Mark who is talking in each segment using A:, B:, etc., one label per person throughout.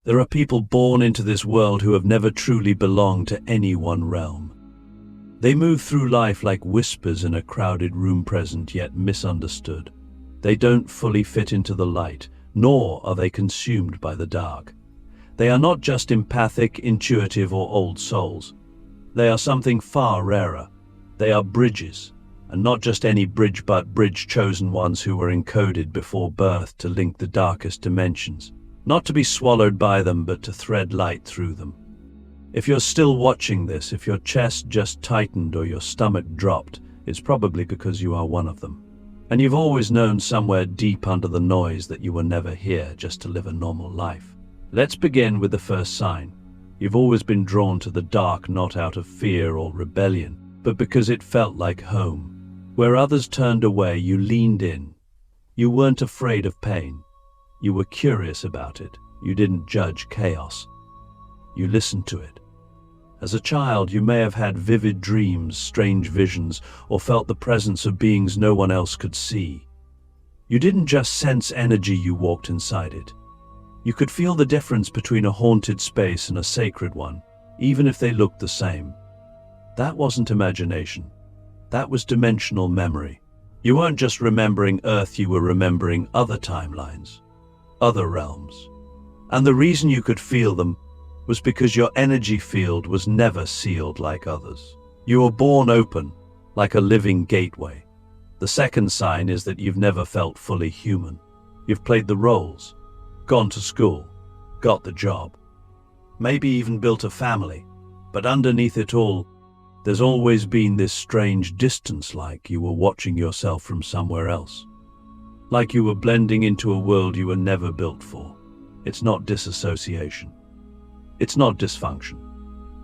A: There are people born into this world who have never truly belonged to any one realm. They move through life like whispers in a crowded room, present yet misunderstood. They don't fully fit into the light, nor are they consumed by the dark. They are not just empathic, intuitive, or old souls. They are something far rarer. They are bridges, and not just any bridge, but bridge-chosen ones who were encoded before birth to link the darkest dimensions. Not to be swallowed by them, but to thread light through them. If you're still watching this, if your chest just tightened or your stomach dropped, it's probably because you are one of them. And you've always known somewhere deep under the noise that you were never here just to live a normal life. Let's begin with the first sign. You've always been drawn to the dark, not out of fear or rebellion, but because it felt like home. Where others turned away, you leaned in. You weren't afraid of pain. You were curious about it. You didn't judge chaos. You listened to it. As a child, you may have had vivid dreams, strange visions, or felt the presence of beings no one else could see. You didn't just sense energy, you walked inside it. You could feel the difference between a haunted space and a sacred one, even if they looked the same. That wasn't imagination. That was dimensional memory. You weren't just remembering Earth, you were remembering other timelines, other realms. And the reason you could feel them was because your energy field was never sealed like others. You were born open, like a living gateway. The second sign is that you've never felt fully human. You've played the roles, gone to school, got the job, maybe even built a family, but underneath it all, there's always been this strange distance, like you were watching yourself from somewhere else. Like you were blending into a world you were never built for. It's not disassociation. It's not dysfunction.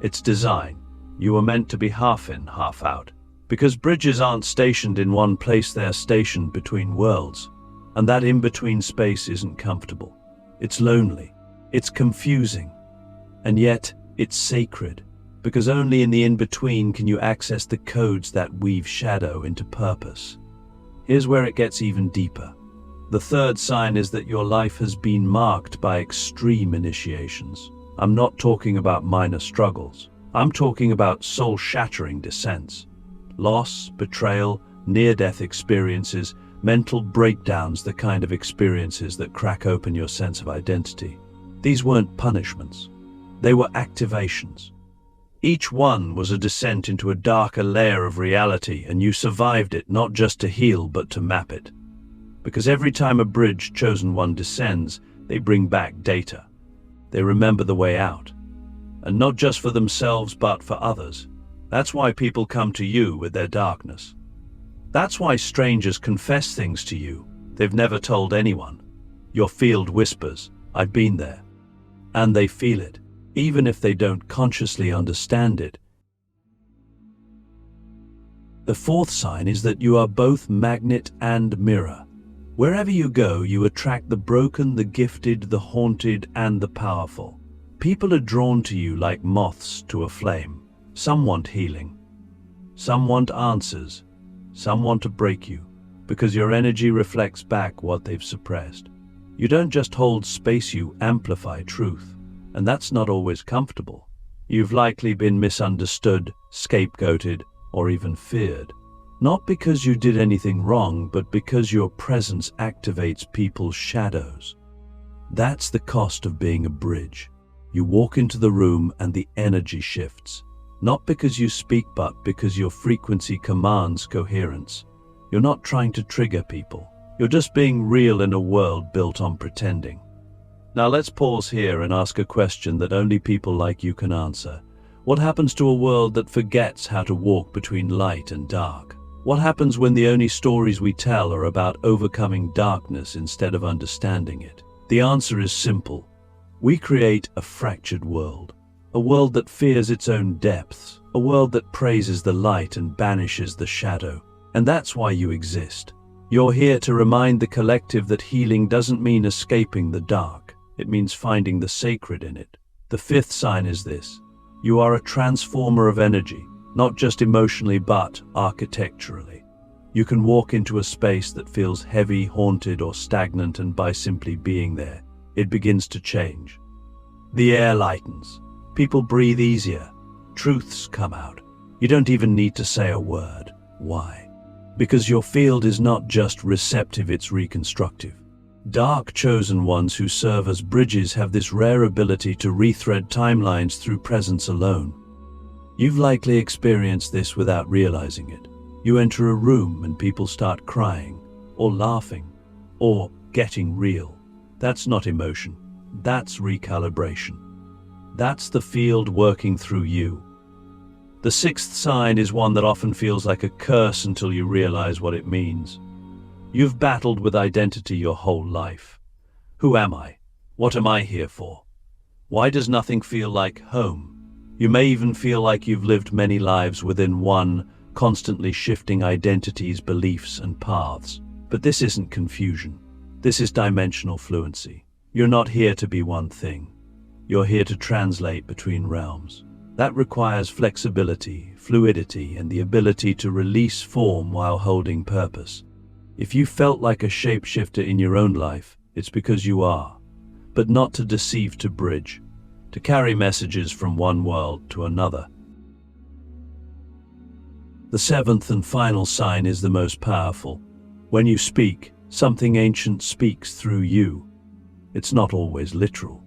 A: It's design. You were meant to be half in, half out. Because bridges aren't stationed in one place, they're stationed between worlds. And that in-between space isn't comfortable. It's lonely. It's confusing. And yet, it's sacred. Because only in the in-between can you access the codes that weave shadow into purpose. Here's where it gets even deeper. The third sign is that your life has been marked by extreme initiations. I'm not talking about minor struggles. I'm talking about soul-shattering descents. Loss, betrayal, near-death experiences, mental breakdowns, the kind of experiences that crack open your sense of identity. These weren't punishments. They were activations. Each one was a descent into a darker layer of reality, and you survived it not just to heal, but to map it. Because every time a bridge-chosen one descends, they bring back data. They remember the way out. And not just for themselves, but for others. That's why people come to you with their darkness. That's why strangers confess things to you they've never told anyone. Your field whispers, "I've been there." And they feel it, even if they don't consciously understand it. The fourth sign is that you are both magnet and mirror. Wherever you go, you attract the broken, the gifted, the haunted, and the powerful. People are drawn to you like moths to a flame. Some want healing. Some want answers. Some want to break you, because your energy reflects back what they've suppressed. You don't just hold space, you amplify truth. And that's not always comfortable. You've likely been misunderstood, scapegoated, or even feared. Not because you did anything wrong, but because your presence activates people's shadows. That's the cost of being a bridge. You walk into the room and the energy shifts. Not because you speak, but because your frequency commands coherence. You're not trying to trigger people. You're just being real in a world built on pretending. Now let's pause here and ask a question that only people like you can answer. What happens to a world that forgets how to walk between light and dark? What happens when the only stories we tell are about overcoming darkness instead of understanding it? The answer is simple. We create a fractured world. A world that fears its own depths. A world that praises the light and banishes the shadow. And that's why you exist. You're here to remind the collective that healing doesn't mean escaping the dark. It means finding the sacred in it. The fifth sign is this. You are a transformer of energy. Not just emotionally, but architecturally. You can walk into a space that feels heavy, haunted, or stagnant, and by simply being there, it begins to change. The air lightens. People breathe easier. Truths come out. You don't even need to say a word. Why? Because your field is not just receptive, it's reconstructive. Dark chosen ones who serve as bridges have this rare ability to rethread timelines through presence alone. You've likely experienced this without realizing it. You enter a room and people start crying, or laughing, or getting real. That's not emotion. That's recalibration. That's the field working through you. The sixth sign is one that often feels like a curse until you realize what it means. You've battled with identity your whole life. Who am I? What am I here for? Why does nothing feel like home? You may even feel like you've lived many lives within one, constantly shifting identities, beliefs, and paths. But this isn't confusion. This is dimensional fluency. You're not here to be one thing. You're here to translate between realms. That requires flexibility, fluidity, and the ability to release form while holding purpose. If you felt like a shapeshifter in your own life, it's because you are. But not to deceive, to bridge, to carry messages from one world to another. The seventh and final sign is the most powerful. When you speak, something ancient speaks through you. It's not always literal.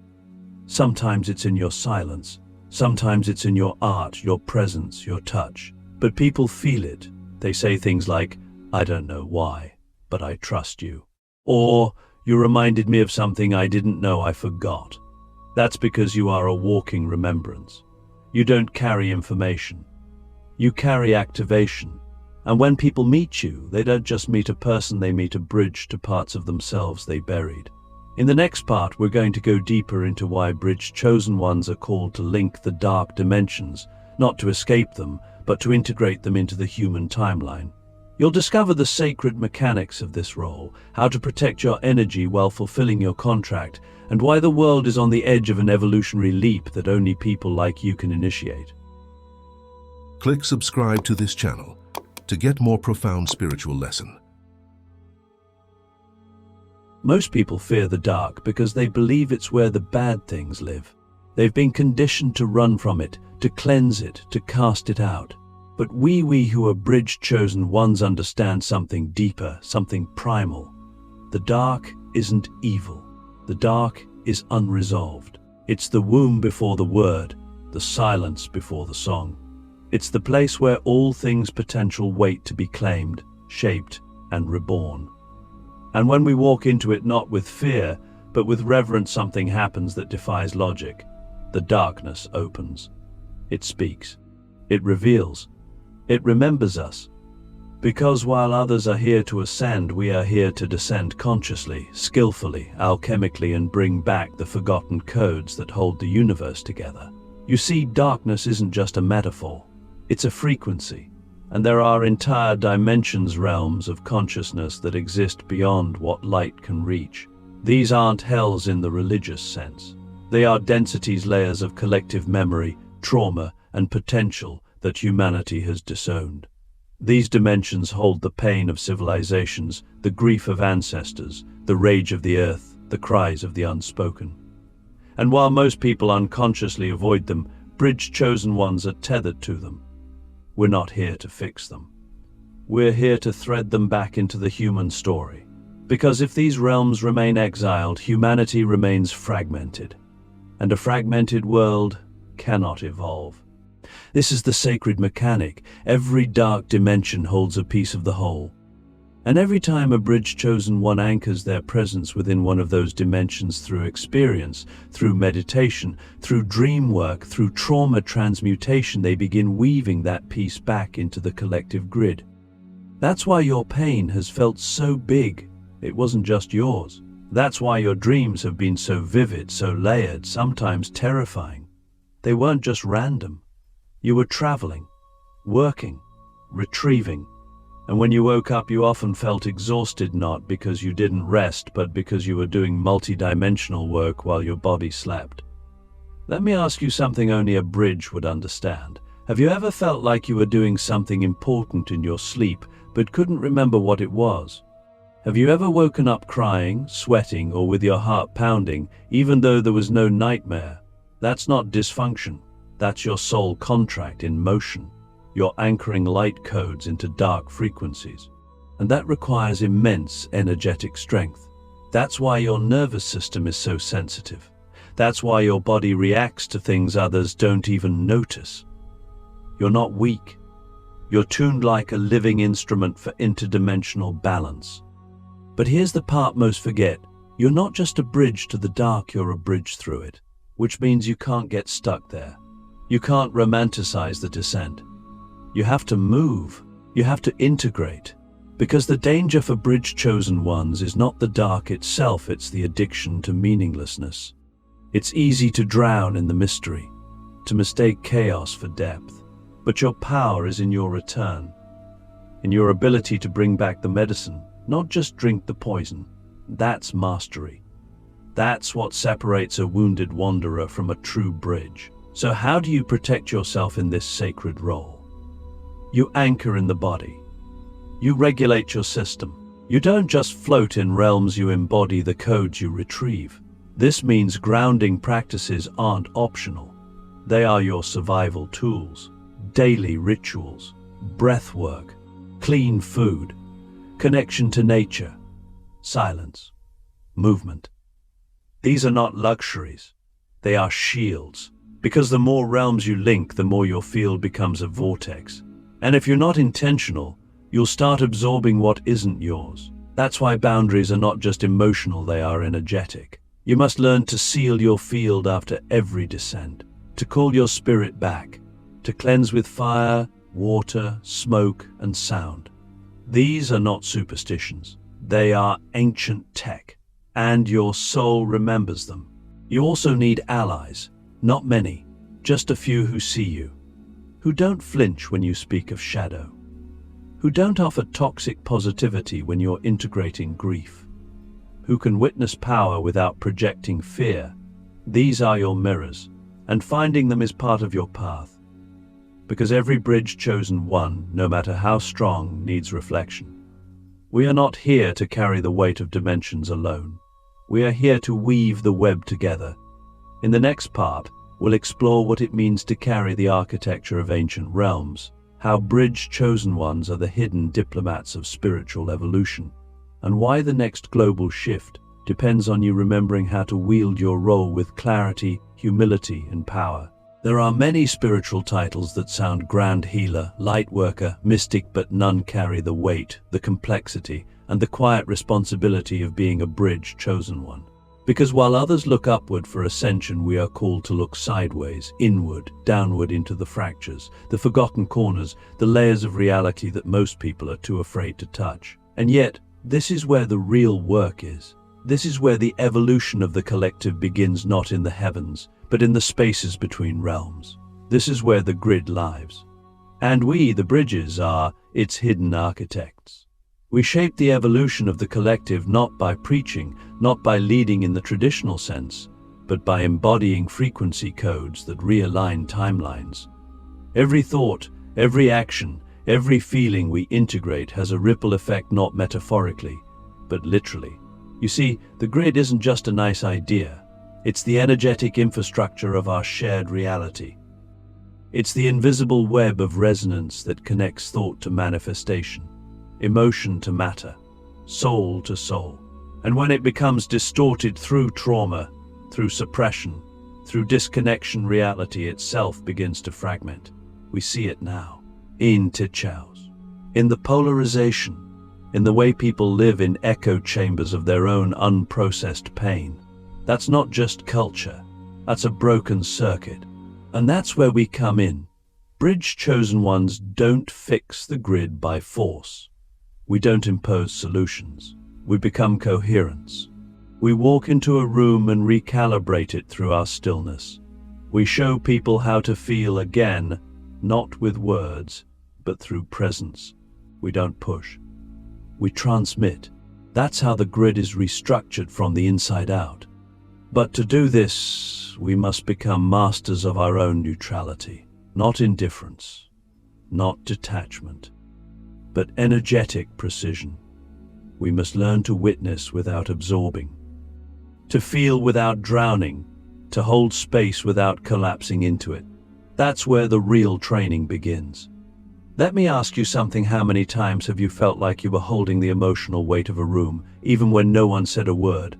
A: Sometimes it's in your silence. Sometimes it's in your art, your presence, your touch. But people feel it. They say things like, "I don't know why, but I trust you." Or, "You reminded me of something I didn't know I forgot." That's because you are a walking remembrance. You don't carry information. You carry activation. And when people meet you, they don't just meet a person, they meet a bridge to parts of themselves they buried. In the next part, we're going to go deeper into why bridge chosen ones are called to link the dark dimensions, not to escape them, but to integrate them into the human timeline. You'll discover the sacred mechanics of this role, how to protect your energy while fulfilling your contract, and why the world is on the edge of an evolutionary leap that only people like you can initiate.
B: Click subscribe to this channel to get more profound spiritual lesson.
A: Most people fear the dark because they believe it's where the bad things live. They've been conditioned to run from it, to cleanse it, to cast it out. But we who are bridge-chosen ones understand something deeper, something primal. The dark isn't evil. The dark is unresolved. It's the womb before the word, the silence before the song. It's the place where all things potential wait to be claimed, shaped, and reborn. And when we walk into it not with fear, but with reverence, something happens that defies logic. The darkness opens. It speaks. It reveals. It remembers us. Because while others are here to ascend, we are here to descend consciously, skillfully, alchemically, and bring back the forgotten codes that hold the universe together. You see, darkness isn't just a metaphor. It's a frequency. And there are entire dimensions, realms of consciousness that exist beyond what light can reach. These aren't hells in the religious sense. They are densities, layers of collective memory, trauma, and potential that humanity has disowned. These dimensions hold the pain of civilizations, the grief of ancestors, the rage of the earth, the cries of the unspoken. And while most people unconsciously avoid them, bridge-chosen ones are tethered to them. We're not here to fix them. We're here to thread them back into the human story. Because if these realms remain exiled, humanity remains fragmented. And a fragmented world cannot evolve. This is the sacred mechanic. Every dark dimension holds a piece of the whole. And every time a bridge-chosen one anchors their presence within one of those dimensions through experience, through meditation, through dream work, through trauma transmutation, they begin weaving that piece back into the collective grid. That's why your pain has felt so big. It wasn't just yours. That's why your dreams have been so vivid, so layered, sometimes terrifying. They weren't just random. You were traveling, working, retrieving. And when you woke up, you often felt exhausted, not because you didn't rest, but because you were doing multi-dimensional work while your body slept. Let me ask you something only a bridge would understand. Have you ever felt like you were doing something important in your sleep, but couldn't remember what it was? Have you ever woken up crying, sweating, or with your heart pounding, even though there was no nightmare? That's not dysfunction. That's your soul contract in motion. You're anchoring light codes into dark frequencies. And that requires immense energetic strength. That's why your nervous system is so sensitive. That's why your body reacts to things others don't even notice. You're not weak. You're tuned like a living instrument for interdimensional balance. But here's the part most forget. You're not just a bridge to the dark, you're a bridge through it, which means you can't get stuck there. You can't romanticize the descent. You have to move. You have to integrate. Because the danger for bridge-chosen ones is not the dark itself, it's the addiction to meaninglessness. It's easy to drown in the mystery, to mistake chaos for depth. But your power is in your return, in your ability to bring back the medicine, not just drink the poison. That's mastery. That's what separates a wounded wanderer from a true bridge. So how do you protect yourself in this sacred role? You anchor in the body. You regulate your system. You don't just float in realms, you embody the codes you retrieve. This means grounding practices aren't optional. They are your survival tools. Daily rituals, breath work, clean food, connection to nature, silence, movement. These are not luxuries. They are shields. Because the more realms you link, the more your field becomes a vortex. And if you're not intentional, you'll start absorbing what isn't yours. That's why boundaries are not just emotional, they are energetic. You must learn to seal your field after every descent, to call your spirit back, to cleanse with fire, water, smoke, and sound. These are not superstitions. They are ancient tech, and your soul remembers them. You also need allies, not many, just a few who see you, who don't flinch when you speak of shadow, who don't offer toxic positivity when you're integrating grief, who can witness power without projecting fear. These are your mirrors, and finding them is part of your path. Because every bridge chosen one, no matter how strong, needs reflection. We are not here to carry the weight of dimensions alone. We are here to weave the web together. In the next part, we'll explore what it means to carry the architecture of ancient realms, how bridge chosen ones are the hidden diplomats of spiritual evolution, and why the next global shift depends on you remembering how to wield your role with clarity, humility, and power. There are many spiritual titles that sound grand: healer, light worker, mystic, but none carry the weight, the complexity, and the quiet responsibility of being a bridge chosen one. Because while others look upward for ascension, we are called to look sideways, inward, downward into the fractures, the forgotten corners, the layers of reality that most people are too afraid to touch. And yet, this is where the real work is. This is where the evolution of the collective begins, not in the heavens, but in the spaces between realms. This is where the grid lives. And we, the bridges, are its hidden architects. We shape the evolution of the collective not by preaching, not by leading in the traditional sense, but by embodying frequency codes that realign timelines. Every thought, every action, every feeling we integrate has a ripple effect, not metaphorically, but literally. You see, the grid isn't just a nice idea. It's the energetic infrastructure of our shared reality. It's the invisible web of resonance that connects thought to manifestation, emotion to matter, soul to soul. And when it becomes distorted through trauma, through suppression, through disconnection, reality itself begins to fragment. We see it now, in Tichaos, in the polarization, in the way people live in echo chambers of their own unprocessed pain. That's not just culture, that's a broken circuit. And that's where we come in. Bridge chosen ones don't fix the grid by force. We don't impose solutions. We become coherence. We walk into a room and recalibrate it through our stillness. We show people how to feel again, not with words, but through presence. We don't push. We transmit. That's how the grid is restructured from the inside out. But to do this, we must become masters of our own neutrality, not indifference, not detachment, but energetic precision. We must learn to witness without absorbing, to feel without drowning, to hold space without collapsing into it. That's where the real training begins. Let me ask you something. How many times have you felt like you were holding the emotional weight of a room, even when no one said a word?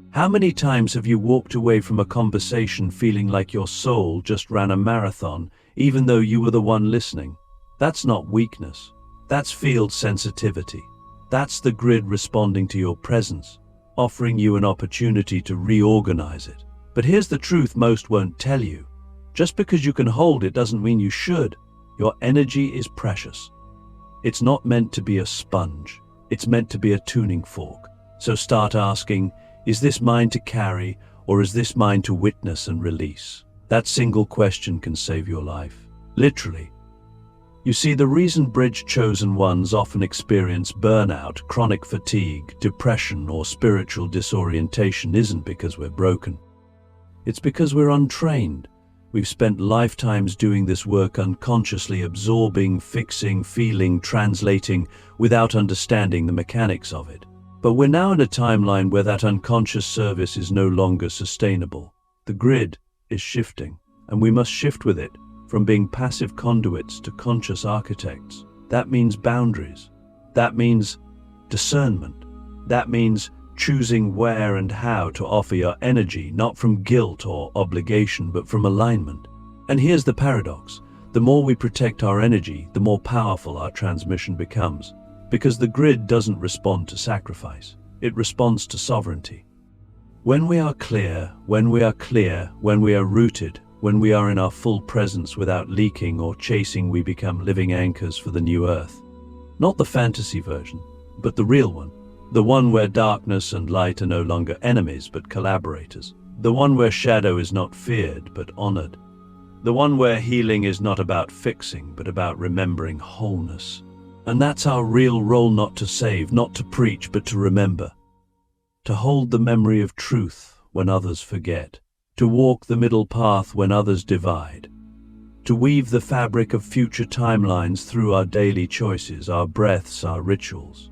A: How many times have you walked away from a conversation feeling like your soul just ran a marathon, even though you were the one listening? That's not weakness. That's field sensitivity. That's the grid responding to your presence, offering you an opportunity to reorganize it. But here's the truth most won't tell you. Just because you can hold it doesn't mean you should. Your energy is precious. It's not meant to be a sponge. It's meant to be a tuning fork. So start asking, is this mine to carry, or is this mine to witness and release? That single question can save your life. Literally. You see, the reason bridge chosen ones often experience burnout, chronic fatigue, depression, or spiritual disorientation isn't because we're broken. It's because we're untrained. We've spent lifetimes doing this work unconsciously, absorbing, fixing, feeling, translating, without understanding the mechanics of it. But we're now in a timeline where that unconscious service is no longer sustainable. The grid is shifting, and we must shift with it, from being passive conduits to conscious architects. That means boundaries. That means discernment. That means choosing where and how to offer your energy, not from guilt or obligation, but from alignment. And here's the paradox. The more we protect our energy, the more powerful our transmission becomes. Because the grid doesn't respond to sacrifice. It responds to sovereignty. When we are clear, when we are rooted, when we are in our full presence without leaking or chasing, we become living anchors for the new earth. Not the fantasy version, but the real one. The one where darkness and light are no longer enemies, but collaborators. The one where shadow is not feared, but honored. The one where healing is not about fixing, but about remembering wholeness. And that's our real role, not to save, not to preach, but to remember. To hold the memory of truth when others forget. To walk the middle path when others divide. To weave the fabric of future timelines through our daily choices, our breaths, our rituals.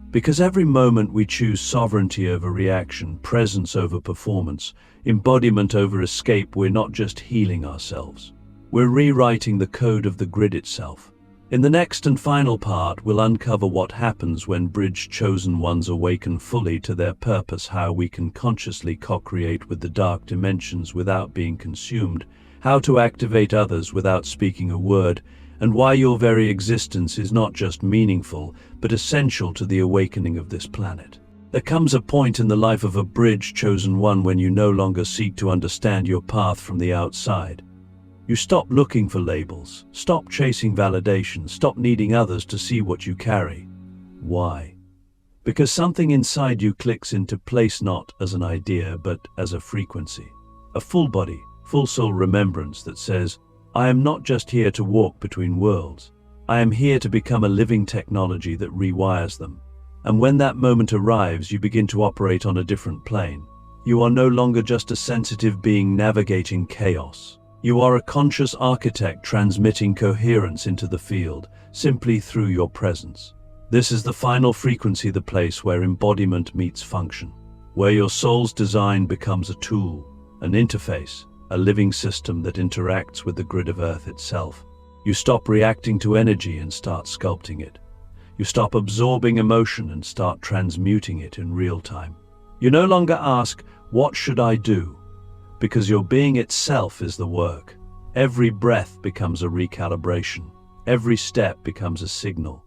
A: Because every moment we choose sovereignty over reaction, presence over performance, embodiment over escape, we're not just healing ourselves. We're rewriting the code of the grid itself. In the next and final part, we'll uncover what happens when bridge-chosen ones awaken fully to their purpose, how we can consciously co-create with the dark dimensions without being consumed, how to activate others without speaking a word, and why your very existence is not just meaningful, but essential to the awakening of this planet. There comes a point in the life of a bridge-chosen one when you no longer seek to understand your path from the outside. You stop looking for labels, stop chasing validation, stop needing others to see what you carry. Why? Because something inside you clicks into place, not as an idea, but as a frequency. A full body, full soul remembrance that says, I am not just here to walk between worlds. I am here to become a living technology that rewires them. And when that moment arrives, you begin to operate on a different plane. You are no longer just a sensitive being navigating chaos. You are a conscious architect transmitting coherence into the field, simply through your presence. This is the final frequency, the place where embodiment meets function, where your soul's design becomes a tool, an interface, a living system that interacts with the grid of Earth itself. You stop reacting to energy and start sculpting it. You stop absorbing emotion and start transmuting it in real time. You no longer ask, what should I do? Because your being itself is the work. Every breath becomes a recalibration. Every step becomes a signal.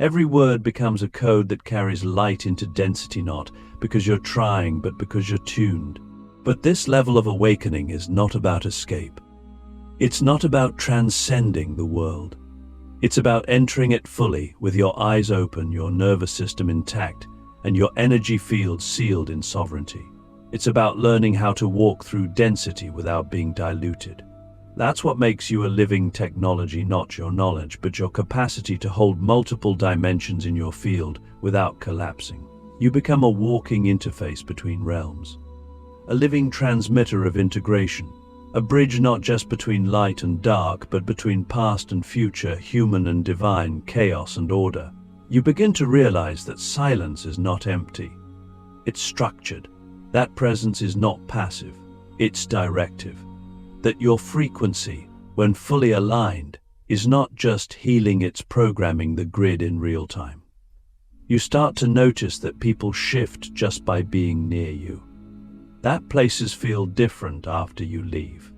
A: Every word becomes a code that carries light into density, not because you're trying, but because you're tuned. But this level of awakening is not about escape. It's not about transcending the world. It's about entering it fully, with your eyes open, your nervous system intact, and your energy field sealed in sovereignty. It's about learning how to walk through density without being diluted. That's what makes you a living technology, not your knowledge, but your capacity to hold multiple dimensions in your field without collapsing. You become a walking interface between realms. A living transmitter of integration, a bridge not just between light and dark, but between past and future, human and divine, chaos and order. You begin to realize that silence is not empty. It's structured. That presence is not passive. its directive. That your frequency, when fully aligned, is not just healing, it's programming the grid in real time. You start to notice that people shift just by being near you. That places feel different after you leave.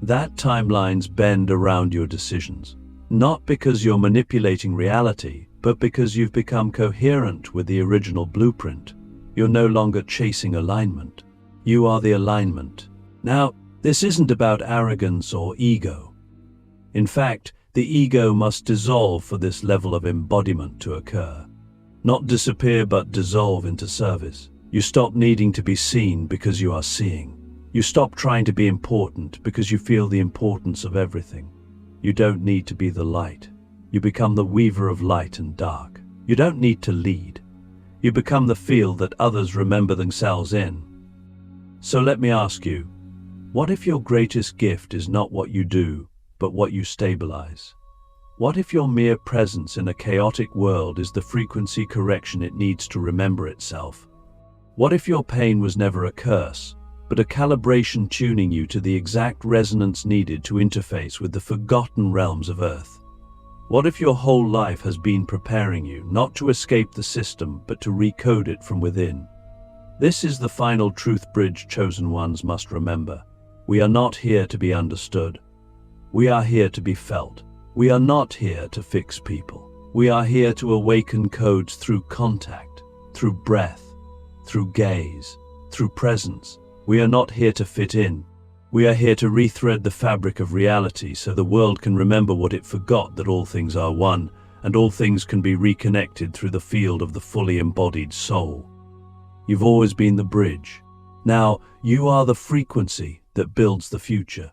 A: That timelines bend around your decisions, not because you're manipulating reality, but because you've become coherent with the original blueprint. You're no longer chasing alignment. You are the alignment. Now, this isn't about arrogance or ego. In fact, the ego must dissolve for this level of embodiment to occur. Not disappear, but dissolve into service. You stop needing to be seen because you are seeing. You stop trying to be important because you feel the importance of everything. You don't need to be the light. You become the weaver of light and dark. You don't need to lead. You become the field that others remember themselves in. So let me ask you, what if your greatest gift is not what you do, but what you stabilize? What if your mere presence in a chaotic world is the frequency correction it needs to remember itself? What if your pain was never a curse, but a calibration tuning you to the exact resonance needed to interface with the forgotten realms of Earth? What if your whole life has been preparing you not to escape the system, but to recode it from within? This is the final truth bridge chosen ones must remember. We are not here to be understood. We are here to be felt. We are not here to fix people. We are here to awaken codes through contact, through breath, through gaze, through presence. We are not here to fit in. We are here to rethread the fabric of reality so the world can remember what it forgot, that all things are one, and all things can be reconnected through the field of the fully embodied soul. You've always been the bridge. Now, you are the frequency that builds the future.